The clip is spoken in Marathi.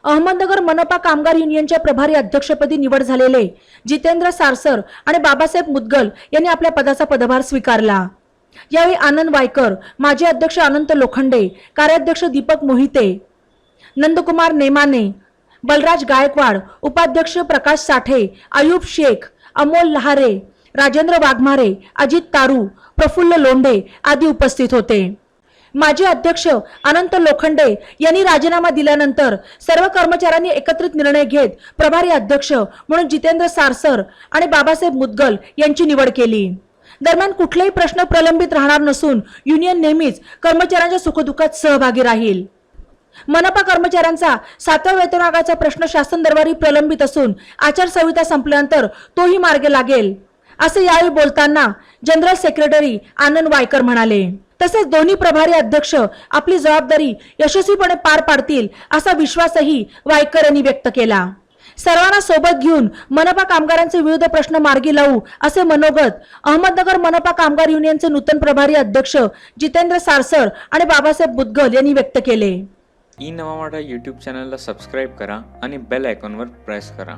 अहमदनगर मनपा कामगार युनियनच्या प्रभारी अध्यक्षपदी निवड झालेले जितेंद्र सारसर आणि बाबासाहेब मुदगल यांनी आपल्या पदाचा पदभार स्वीकारला। यावेळी आनंद वायकर, माजी अध्यक्ष अनंत लोखंडे, कार्याध्यक्ष दीपक मोहिते, नंदकुमार नेमाने, बलराज गायकवाड, उपाध्यक्ष प्रकाश साठे, आयुब शेख, अमोल लहारे, राजेंद्र वाघमारे, अजित तारू, प्रफुल्ल लोंढे आदी उपस्थित होते। माजी अध्यक्ष अनंत लोखंडे यांनी राजीनामा दिल्यानंतर सर्व कर्मचाऱ्यांनी एकत्रित निर्णय घेत प्रभारी अध्यक्ष म्हणून जितेंद्र सारसर आणि बाबासाहेब मुदगल यांची निवड केली। दरम्यान कुठलेही प्रश्न प्रलंबित राहणार नसून युनियन नेहमीच कर्मचाऱ्यांच्या सुखदुःखात सहभागी राहील। मनपा कर्मचाऱ्यांचा 7व्या वेतन आयोगाचा प्रश्न शासन दरबारी प्रलंबित असून आचारसंहिता संपल्यानंतर तोही मार्गी लागेल असे यावेळी बोलताना जनरल सेक्रेटरी आनंद वायकर म्हणाले। तसेच दोन्ही प्रभारी अध्यक्ष आपली जबाबदारी यशस्वीपणे पार पाडतील असा विश्वासही वायकर यांनी व्यक्त केला। सर्वांना सोबत घेऊन मनपा कामगारांचे विविध प्रश्न मार्गी लावू असे मनोगत अहमदनगर मनपा कामगार युनियनचे नूतन प्रभारी अध्यक्ष जितेंद्र सारसर आणि बाबासाहेब मुदगल यांनी व्यक्त केले। ई नवा मराठा यूट्यूब चॅनलला सबस्क्राईब करा आणि बेल आयकॉनवर प्रेस करा।